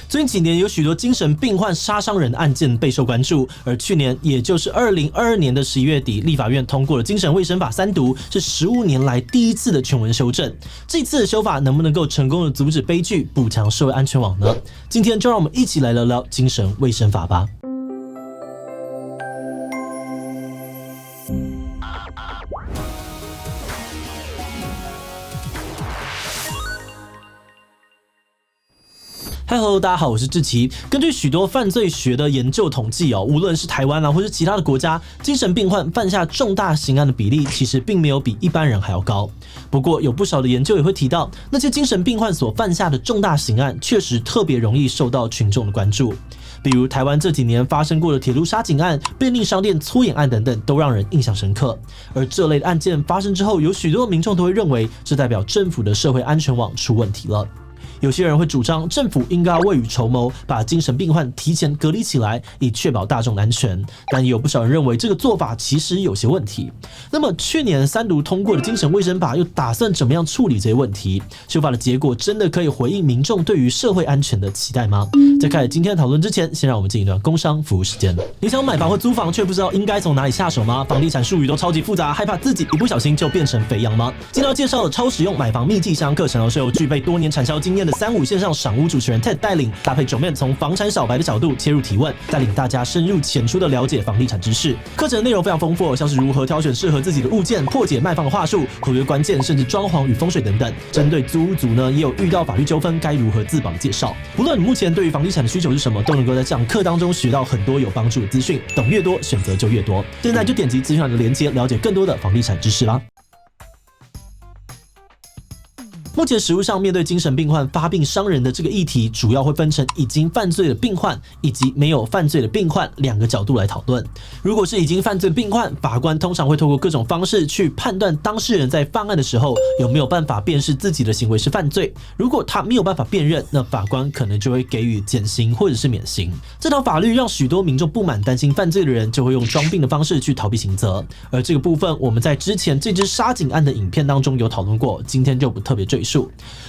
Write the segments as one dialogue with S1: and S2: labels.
S1: 最近几年有许多精神病患杀伤人案件备受关注，而去年也就是2022年的11月底，立法院通过了精神卫生法3读，是15年来第一次的全文修正。这次的修法能不能够成功的阻止悲剧，补强社会安全网呢？今天就让我们一起来聊聊精神卫生法吧。Hello， 大家好，我是志祺。根据许多犯罪学的研究统计无论是台湾或是其他的国家，精神病患犯下重大刑案的比例其实并没有比一般人还要高。不过有不少的研究也会提到，那些精神病患所犯下的重大刑案确实特别容易受到群众的关注。比如台湾这几年发生过的铁路杀警案、便利商店粗眼案等等，都让人印象深刻。而这类的案件发生之后，有许多民众都会认为，这代表政府的社会安全网出问题了。有些人会主张政府应该要未雨绸缪，把精神病患提前隔离起来，以确保大众的安全。但也有不少人认为这个做法其实有些问题。那么去年3读通过的精神卫生法又打算怎么样处理这些问题？修法的结果真的可以回应民众对于社会安全的期待吗？在开始今天的讨论之前，先让我们进一段工商服务时间。你想买房或租房，却不知道应该从哪里下手吗？房地产术语都超级复杂，害怕自己一不小心就变成肥羊吗？今天要介绍的超实用买房秘技箱课程是由具备多年产销经验的35线上赏屋主持人 Ted 带领，搭配9面从房产小白的角度切入提问，带领大家深入浅出的了解房地产知识。课程内容非常丰富，像是如何挑选适合自己的物件、破解卖方的话术、合约关键，甚至装潢与风水等等。针对租屋族呢，也有遇到法律纠纷该如何自保的介绍。不论你目前对于房地产的需求是什么，都能够在这堂课当中学到很多有帮助的资讯。懂越多，选择就越多。现在就点击资讯栏的连结，了解更多的房地产知识啦。目前实务上面对精神病患发病伤人的这个议题，主要会分成已经犯罪的病患以及没有犯罪的病患两个角度来讨论。如果是已经犯罪的病患，法官通常会透过各种方式去判断当事人在犯案的时候有没有办法辨识自己的行为是犯罪。如果他没有办法辨认，那法官可能就会给予减刑或者是免刑。这条法律让许多民众不满，担心犯罪的人就会用装病的方式去逃避刑责。而这个部分我们在之前这支杀警案的影片当中有讨论过，今天就不特别赘述。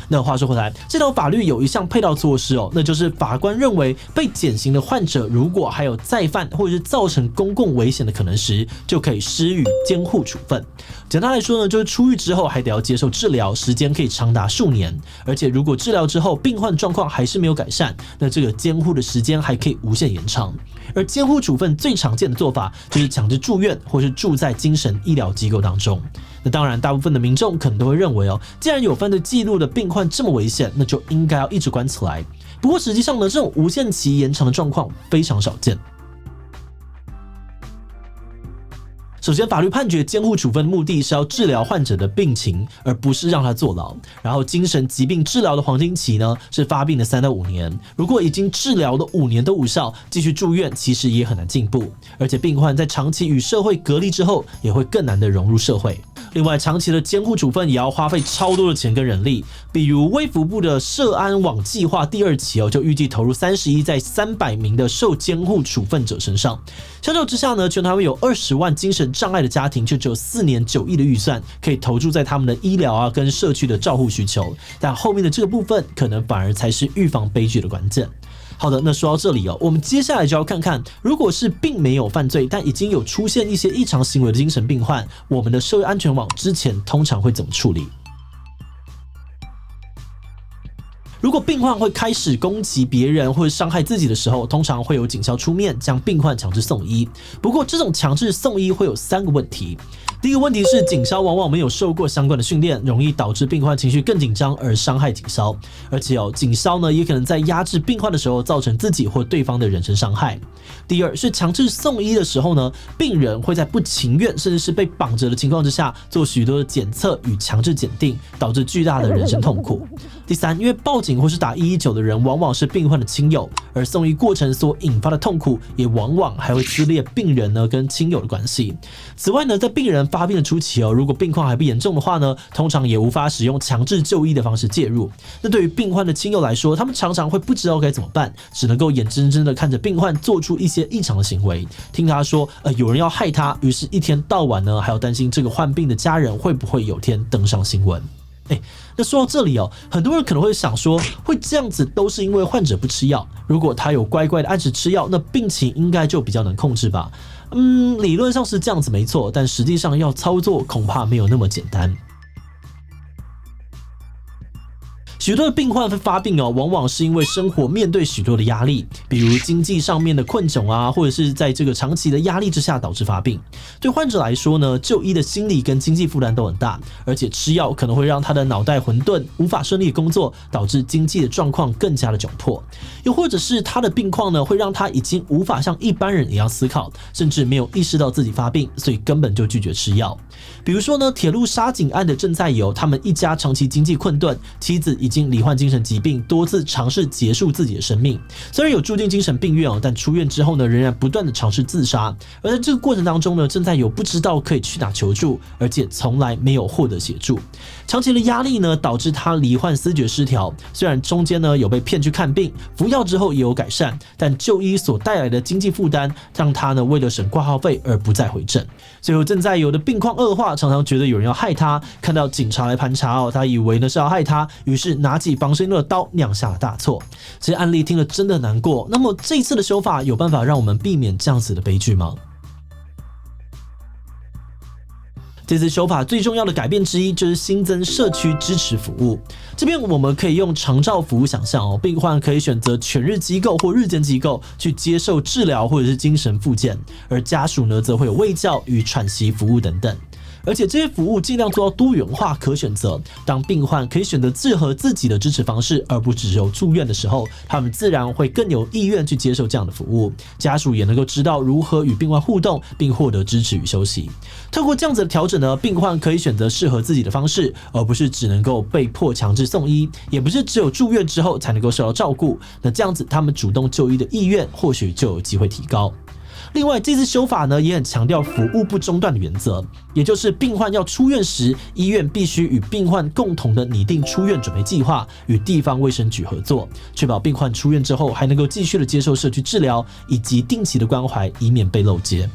S1: 那话说回来，这条法律有一项配套措施那就是法官认为被减刑的患者如果还有再犯或者是造成公共危险的可能时，就可以施予监护处分。简单来说呢，就是出狱之后还得要接受治疗，时间可以长达数年，而且如果治疗之后病患状况还是没有改善，那这个监护的时间还可以无限延长。而监护处分最常见的做法就是强制住院或是住在精神医疗机构当中。那当然大部分的民众可能都会认为既然有犯罪记录的病患这么危险，那就应该要一直关起来。不过实际上呢，这种无限期延长的状况非常少见。首先，法律判决监护处分的目的是要治疗患者的病情，而不是让他坐牢。然后，精神疾病治疗的黄金期呢是发病的3到5年。如果已经治疗了5年都无效，继续住院其实也很难进步。而且，病患在长期与社会隔离之后，也会更难的融入社会。另外，长期的监护处分也要花费超多的钱跟人力，比如卫福部的社安网计划第2期就预计投入30亿在300名的受监护处分者身上。相较之下呢，全台湾有20万精神障碍的家庭，就只有4年9亿的预算可以投注在他们的医疗跟社区的照护需求，但后面的这个部分可能反而才是预防悲剧的关键。好的，那说到这里我们接下来就要看看，如果是并没有犯罪，但已经有出现一些异常行为的精神病患，我们的社会安全网之前通常会怎么处理？如果病患会开始攻击别人或者伤害自己的时候，通常会有警消出面将病患强制送医。不过这种强制送医会有3个问题。第一个问题是，警消往往没有受过相关的训练，容易导致病患情绪更紧张而伤害警消。而且警消呢也可能在压制病患的时候造成自己或对方的人身伤害。第二是强制送医的时候呢，病人会在不情愿甚至是被绑着的情况之下做许多的检测与强制检定，导致巨大的人身痛苦。第三，因为报警或是打119的人往往是病患的亲友，而送医过程所引发的痛苦也往往还会撕裂病人呢跟亲友的关系。此外呢，在病人发病的初期如果病况还不严重的话呢，通常也无法使用强制就医的方式介入。那对于病患的亲友来说，他们常常会不知道该怎么办，只能够眼睁睁的看着病患做出一些异常的行为，听他说有人要害他，于是一天到晚呢还要担心这个患病的家人会不会有天登上新闻。那说到这里很多人可能会想说，会这样子都是因为患者不吃药，如果他有乖乖的按时吃药，那病情应该就比较能控制吧？理论上是这样子没错，但实际上要操作恐怕没有那么简单。许多的病患会发病往往是因为生活面对许多的压力，比如经济上面的困窘啊，或者是在这个长期的压力之下导致发病。对患者来说呢，就医的心理跟经济负担都很大，而且吃药可能会让他的脑袋混沌，无法顺利工作，导致经济的状况更加的窘迫。又或者是他的病况呢，会让他已经无法像一般人一样思考，甚至没有意识到自己发病，所以根本就拒绝吃药。比如说呢，铁路杀警案的郑在友，他们一家长期经济困顿，妻子已经罹患精神疾病，多次尝试结束自己的生命。虽然有住进精神病院但出院之后呢，仍然不断的尝试自杀。而在这个过程当中呢，郑在友不知道可以去哪求助，而且从来没有获得协助。长期的压力呢，导致他罹患思觉失调。虽然中间呢有被骗去看病，服药之后也有改善，但就医所带来的经济负担，让他呢为了省挂号费而不再回诊。最后郑在友的病况恶化，常常觉得有人要害他，看到警察来盘查他以为呢是要害他，于是拿起防身用的刀，酿下了大错。这些案例听了真的难过。那么这一次的修法有办法让我们避免这样子的悲剧吗？这次修法最重要的改变之一就是新增社区支持服务。这边我们可以用长照服务想象病患可以选择全日机构或日间机构去接受治疗或者是精神复健，而家属呢则会有卫教与喘息服务等等。而且这些服务尽量做到多元化可选择，当病患可以选择适合自己的支持方式，而不只有住院的时候，他们自然会更有意愿去接受这样的服务，家属也能够知道如何与病患互动，并获得支持与休息。透过这样子的调整呢，病患可以选择适合自己的方式，而不是只能够被迫强制送医，也不是只有住院之后才能够受到照顾。那这样子他们主动就医的意愿或许就有机会提高。另外，这次修法呢也很强调服务不中断的原则，也就是病患要出院时，医院必须与病患共同的拟定出院准备计划，与地方卫生局合作，确保病患出院之后还能够继续的接受社区治疗以及定期的关怀，以免被漏接。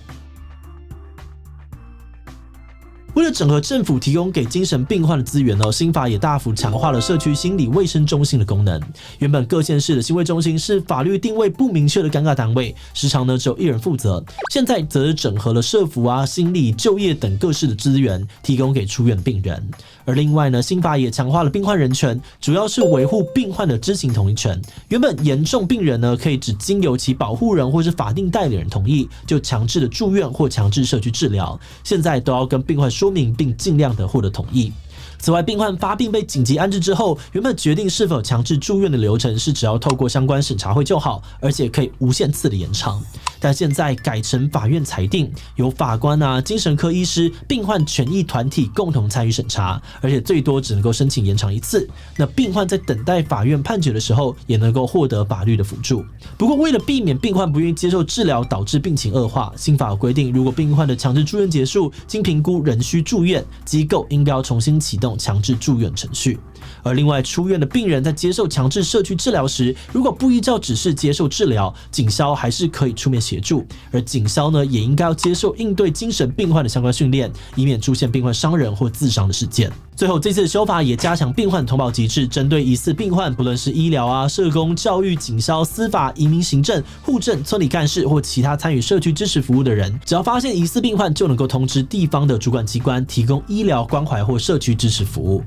S1: 为了整合政府提供给精神病患的资源新法也大幅强化了社区心理卫生中心的功能。原本各县市的心卫中心是法律定位不明确的尴尬单位，时常呢只有一人负责，现在则是整合了社福心理、就业等各式的资源，提供给出院的病人。而另外呢，新法也强化了病患人权，主要是维护病患的知情同意权。原本严重病人呢，可以只经由其保护人或是法定代理人同意，就强制的住院或强制社区治疗，现在都要跟病患说明，并尽量的获得同意。此外，病患发病被紧急安置之后，原本决定是否强制住院的流程是只要透过相关审查会就好，而且可以无限次的延长。但现在改成法院裁定，由法官精神科医师、病患权益团体共同参与审查，而且最多只能够申请延长一次。那病患在等待法院判决的时候，也能够获得法律的辅助。不过，为了避免病患不愿意接受治疗导致病情恶化，新法规定，如果病患的强制住院结束，经评估仍需住院，机构应该要重新启动强制住院程序。而另外，出院的病人在接受强制社区治疗时，如果不依照指示接受治疗，警消还是可以出面协助，而警消呢也应该要接受应对精神病患的相关训练，以免出现病患伤人或自伤的事件。最后，这次的修法也加强病患通报机制，针对疑似病患，不论是医疗社工、教育、警消、司法、移民行政、户政、村里干事或其他参与社区支持服务的人，只要发现疑似病患，就能够通知地方的主管机关，提供医疗关怀或社区支持服务。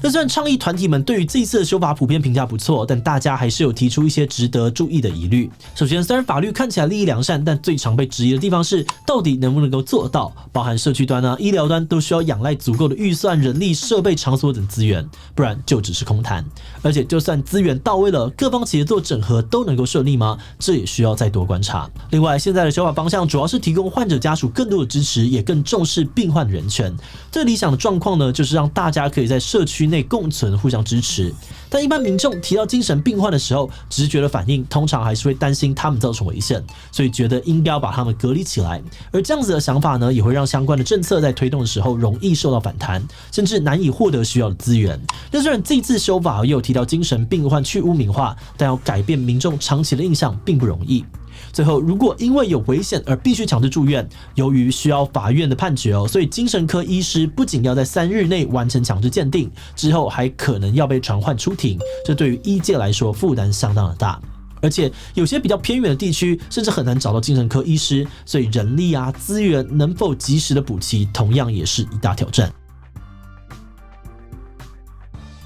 S1: 那虽然倡议团体们对于这一次的修法普遍评价不错，但大家还是有提出一些值得注意的疑虑。首先，虽然法律看起来利益良善，但最常被质疑的地方是，到底能不能够做到？包含社区端医疗端都需要仰赖足够的预算、人力、设备、场所等资源，不然就只是空谈。而且，就算资源到位了，各方协作整合都能够顺利吗？这也需要再多观察。另外，现在的修法方向主要是提供患者家属更多的支持，也更重视病患的人权。最理想的状况呢，就是让大家可以在社区内共存，互相支持。但一般民众提到精神病患的时候，直觉的反应通常还是会担心他们造成危险，所以觉得应该要把他们隔离起来。而这样子的想法呢，也会让相关的政策在推动的时候容易受到反弹，甚至难以获得需要的资源。那虽然这次修法也有提到精神病患去污名化，但要改变民众长期的印象并不容易。最后，如果因为有危险而必须强制住院，由于需要法院的判决所以精神科医师不仅要在3日内完成强制鉴定，之后还可能要被传唤出庭，这对于医界来说负担相当的大。而且有些比较偏远的地区，甚至很难找到精神科医师，所以人力资源能否及时的补齐，同样也是一大挑战。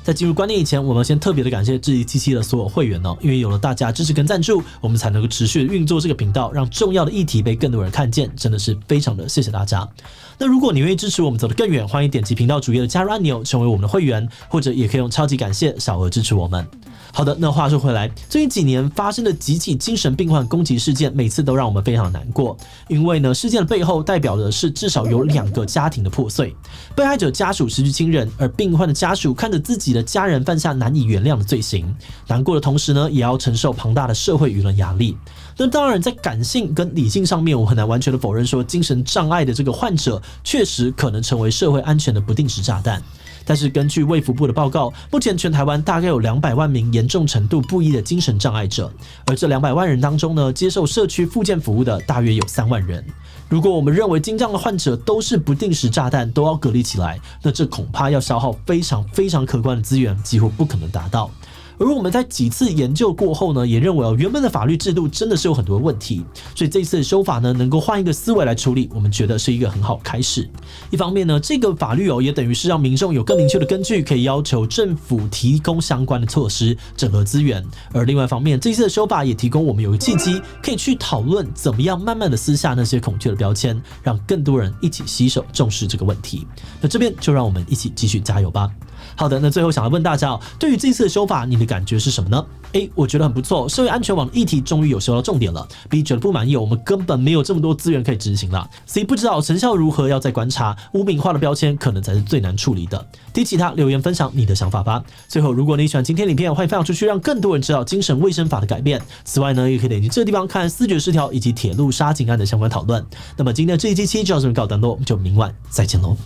S1: 在进入观念以前，我们先特别的感谢志祺七七的所有会员因为有了大家支持跟赞助，我们才能够持续运作这个频道，让重要的议题被更多人看见，真的是非常的谢谢大家。那如果你愿意支持我们走得更远，欢迎点击频道主页的加入按钮，成为我们的会员，或者也可以用超级感谢小额支持我们。好的，那话说回来，最近几年发生的几起精神病患攻击事件，每次都让我们非常难过，因为呢，事件的背后代表的是至少有2个家庭的破碎，被害者家属失去亲人，而病患的家属看着自己的家人犯下难以原谅的罪行，难过的同时呢，也要承受庞大的社会舆论压力。那当然，在感性跟理性上面，我很难完全的否认说，精神障碍的这个患者确实可能成为社会安全的不定时炸弹。但是根据卫福部的报告，目前全台湾大概有200万名严重程度不一的精神障碍者，而这200万人当中呢，接受社区复健服务的大约有3万人。如果我们认为精障的患者都是不定时炸弹，都要隔离起来，那这恐怕要消耗非常非常可观的资源，几乎不可能达到。而我们在几次研究过后呢，也认为原本的法律制度真的是有很多问题，所以这次的修法呢，能够换一个思维来处理，我们觉得是一个很好的开始。一方面呢，这个法律也等于是让民众有更明确的根据，可以要求政府提供相关的措施，整合资源。而另外一方面，这次的修法也提供我们有个契机，可以去讨论怎么样慢慢的撕下那些恐惧的标签，让更多人一起携手重视这个问题。那这边就让我们一起继续加油吧。好的，那最后想要问大家对于这次的修法，你的感觉是什么呢？A， 我觉得很不错，社会安全网的议题终于有修到重点了。B， 觉得不满意，我们根本没有这么多资源可以执行了。C， 不知道成效如何，要再观察。污名化的标签可能才是最难处理的。D， 其他留言分享你的想法吧。最后，如果你喜欢今天的影片，欢迎分享出去，让更多人知道精神卫生法的改变。此外呢，也可以点击这个地方看思觉失调以及铁路杀警案的相关讨论。那么今天的这一期就到这边告一段落，我们就明晚再见喽。